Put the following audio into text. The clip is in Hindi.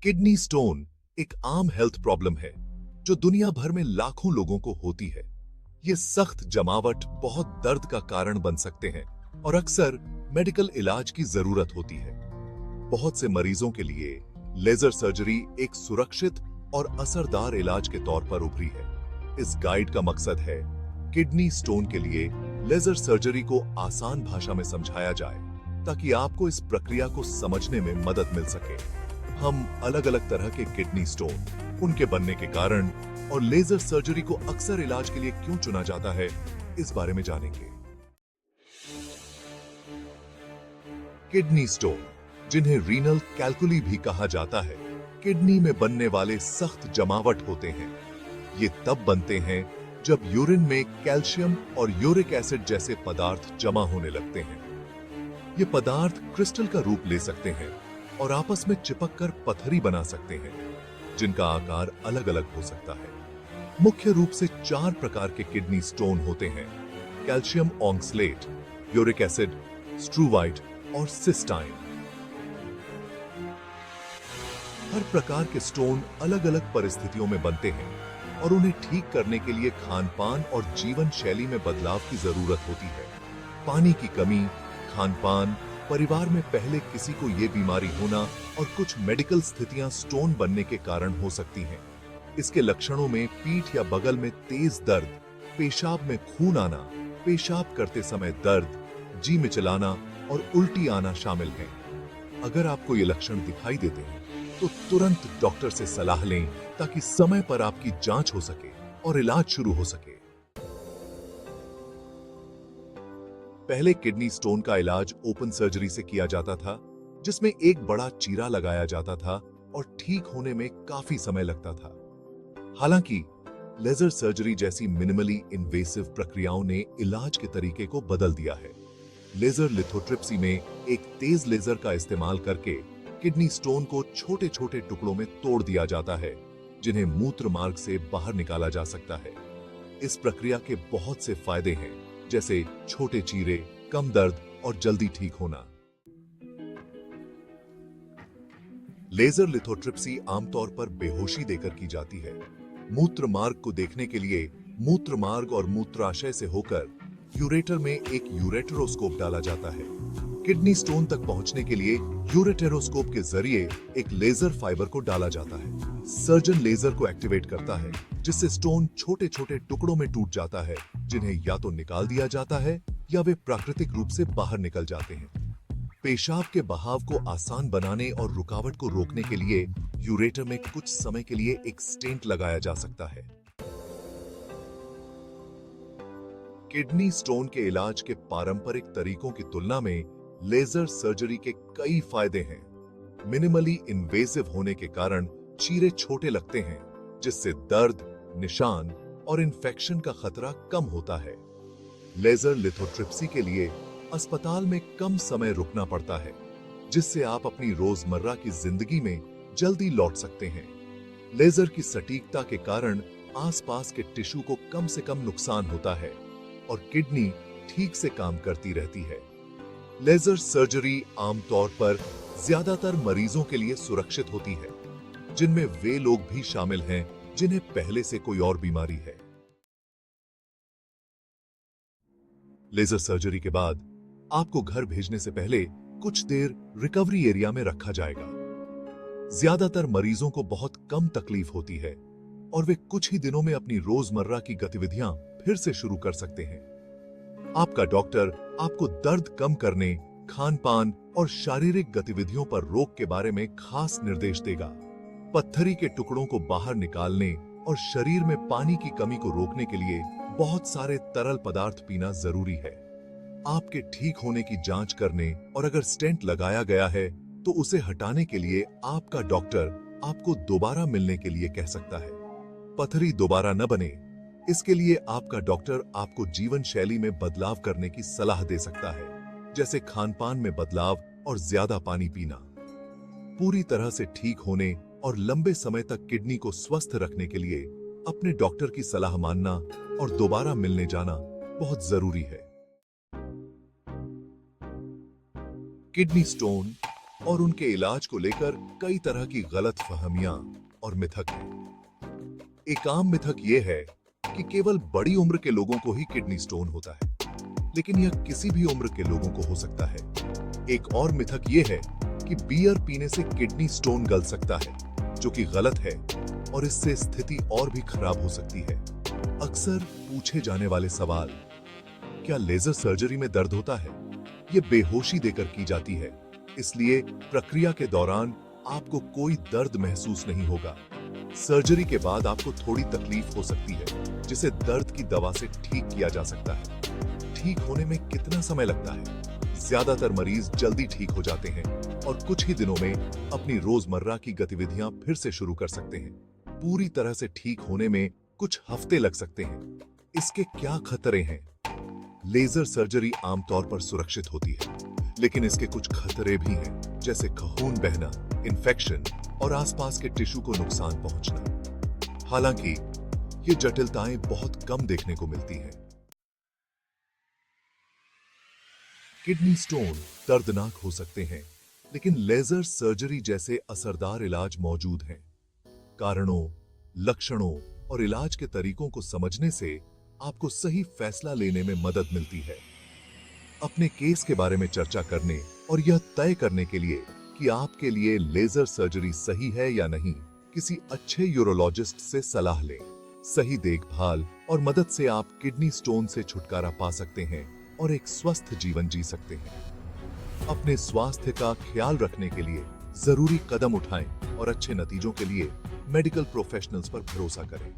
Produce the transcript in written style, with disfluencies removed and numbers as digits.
किडनी स्टोन एक आम हेल्थ प्रॉब्लम है जो दुनिया भर में लाखों लोगों को होती है। ये सख्त जमावट बहुत दर्द का कारण बन सकते हैं और अक्सर मेडिकल इलाज की जरूरत होती है। बहुत से मरीजों के लिए लेजर सर्जरी एक सुरक्षित और असरदार इलाज के तौर पर उभरी है। इस गाइड का मकसद है किडनी स्टोन के लिए लेजर सर्जरी को आसान भाषा में समझाया जाए ताकि आपको इस प्रक्रिया को समझने में मदद मिल सके। हम अलग अलग तरह के किडनी स्टोन, उनके बनने के कारण और लेजर सर्जरी को अक्सर इलाज के लिए क्यों चुना जाता है, इस बारे में जानेंगे। किडनी स्टोन, जिन्हें रीनल कैल्कुली भी कहा जाता है, किडनी में बनने वाले सख्त जमावट होते हैं। ये तब बनते हैं जब यूरिन में कैल्शियम और यूरिक एसिड जैसे पदार्थ जमा होने लगते हैं। ये पदार्थ क्रिस्टल का रूप ले सकते हैं और आपस में चिपककर पत्थरी बना सकते हैं, जिनका आकार अलग अलग हो सकता है। मुख्य रूप से 4 प्रकार के किडनी स्टोन होते हैं: calcium oxalate, uric acid, struvite और सिस्टाइन। हर प्रकार के स्टोन अलग अलग परिस्थितियों में बनते हैं और उन्हें ठीक करने के लिए खानपान और जीवन शैली में बदलाव की जरूरत होती है। पानी की कमी, खानपान, परिवार में पहले किसी को ये बीमारी होना और कुछ मेडिकल स्थितियां स्टोन बनने के कारण हो सकती हैं। इसके लक्षणों में पीठ या बगल में तेज दर्द, पेशाब में खून आना, पेशाब करते समय दर्द, जी मिचलाना और उल्टी आना शामिल हैं। अगर आपको ये लक्षण दिखाई देते हैं तो तुरंत डॉक्टर से सलाह लें ताकि समय पर आपकी जांच हो सके और इलाज शुरू हो सके। पहले किडनी स्टोन का इलाज ओपन सर्जरी से किया जाता था, जिसमें एक बड़ा चीरा लगाया जाता था और ठीक होने में काफी समय लगता था। हालांकि लेजर सर्जरी जैसी मिनिमली इन्वेसिव प्रक्रियाओं ने इलाज के तरीके को बदल दिया है। लेजर लिथोट्रिप्सी में एक तेज लेजर का इस्तेमाल करके किडनी स्टोन को छोटे छोटे टुकड़ों में तोड़ दिया जाता है, जिन्हें मूत्र मार्ग से बाहर निकाला जा सकता है। इस प्रक्रिया के बहुत से फायदे हैं, जैसे छोटे चीरे, कम दर्द और जल्दी ठीक होना। लेजर लिथोट्रिप्सी आमतौर पर बेहोशी देकर की जाती है। मूत्र मार्ग को देखने के लिए मूत्र मार्ग और मूत्राशय से होकर यूरेटर में एक यूरेटरोस्कोप डाला जाता है। किडनी स्टोन तक पहुंचने के लिए यूरेटेरोस्कोप के जरिए एक लेजर फाइबर को डाला जाता है। सर्जन लेजर को एक्टिवेट करता है, जिससे स्टोन छोटे छोटे टुकड़ों में टूट जाता है, जिन्हें या तो निकाल दिया जाता है या वे प्राकृतिक रूप से बाहर निकल जाते हैं। पेशाब के बहाव को आसान बनाने और रुकावट को रोकने के लिए यूरेटर में कुछ समय के लिए एक स्टेंट लगाया जा सकता है। किडनी स्टोन के इलाज के पारंपरिक तरीकों की तुलना में लेजर सर्जरी के कई फायदे हैं। मिनिमली इन्वेसिव होने के कारण चीरे छोटे लगते हैं, जिससे दर्द, निशान और इन्फेक्शन का खतरा कम होता है। लेजर लिथोट्रिप्सी के लिए अस्पताल में कम समय रुकना पड़ता है, जिससे आप अपनी रोजमर्रा की जिंदगी में जल्दी लौट सकते हैं। लेजर की सटीकता के कारण आसपास के टिश्यू को कम से कम नुकसान होता है और किडनी ठीक से काम करती रहती है। लेजर सर्जरी आमतौर पर ज्यादातर मरीजों के लिए सुरक्षित होती है, जिनमें वे लोग भी शामिल हैं जिन्हें पहले से कोई और बीमारी है। लेजर सर्जरी के बाद आपको घर भेजने से पहले कुछ देर रिकवरी एरिया में रखा जाएगा। ज्यादातर मरीजों को बहुत कम तकलीफ होती है और वे कुछ ही दिनों में अपनी रोजमर्रा की गतिविधियां फिर से शुरू कर सकते हैं। आपका डॉक्टर आपको दर्द कम करने, खान-पान और शारीरिक गतिविधियों पर रोक के बारे में खास निर्देश देगा। पत्थरी के टुकड़ों को बाहर निकालने और शरीर में पानी की कमी को रोकने के लिए बहुत सारे तरल पदार्थ पीना जरूरी है। आपके ठीक होने की जांच करने और अगर स्टेंट लगाया गया है तो उसे हटाने के लिए आपका डॉक्टर आपको दोबारा मिलने के लिए कह सकता है। पत्थरी दोबारा न बने, इसके लिए आपका डॉक्टर आपको जीवन शैली में बदलाव करने की सलाह दे सकता है, जैसे खानपान में बदलाव और ज्यादा पानी पीना। पूरी तरह से ठीक होने और लंबे समय तक किडनी को स्वस्थ रखने के लिए अपने डॉक्टर की सलाह मानना और दोबारा मिलने जाना बहुत जरूरी है। किडनी स्टोन और उनके इलाज को लेकर कई तरह की गलतफहमियां और मिथक हैं। एक आम मिथक यह है कि केवल बड़ी उम्र के लोगों को ही किडनी स्टोन होता है, लेकिन यह किसी भी उम्र के लोगों को हो सकता है। एक और मिथक यह है कि बियर पीने से किडनी स्टोन गल सकता है, जो कि गलत है और इससे स्थिति और भी खराब हो सकती है। अक्सर पूछे जाने वाले सवाल, क्या लेजर सर्जरी में दर्द होता है? ये बेहोशी देकर की जाती है, इसलिए प्रक्रिया के दौरान आपको कोई दर्द महसूस नहीं होगा। सर्जरी के बाद आपको थोड़ी तकलीफ हो सकती है, जिसे दर्द की दवा से ठीक किया जा सकता है। ठीक होने में कितना समय लगता है? ज्यादातर मरीज जल्दी ठीक हो जाते हैं और कुछ ही दिनों में अपनी रोजमर्रा की गतिविधियां फिर से शुरू कर सकते हैं। पूरी तरह से ठीक होने में कुछ हफ्ते लग सकते हैं। इसके क्या खतरे हैं? लेजर सर्जरी आमतौर पर सुरक्षित होती है, लेकिन इसके कुछ खतरे भी हैं, जैसे खून बहना, इन्फेक्शन और आसपास के टिश्यू को नुकसान पहुंचना। हालांकि ये जटिलताएं बहुत कम देखने को मिलती हैं। किडनी स्टोन दर्दनाक हो सकते हैं, लेकिन लेजर सर्जरी जैसे असरदार इलाज मौजूद हैं। कारणों, लक्षणों और इलाज के तरीकों को समझने से आपको सही फैसला लेने में मदद मिलती है। अपने केस के बारे में चर्चा करने और यह तय करने के लिए कि आपके लिए लेजर सर्जरी सही है या नहीं, किसी अच्छे यूरोलॉजिस्ट से सलाह लें। सही देखभाल और मदद से आप किडनी स्टोन से छुटकारा पा सकते हैं और एक स्वस्थ जीवन जी सकते हैं। अपने स्वास्थ्य का ख्याल रखने के लिए जरूरी कदम उठाएं और अच्छे नतीजों के लिए मेडिकल प्रोफेशनल्स पर भरोसा करें।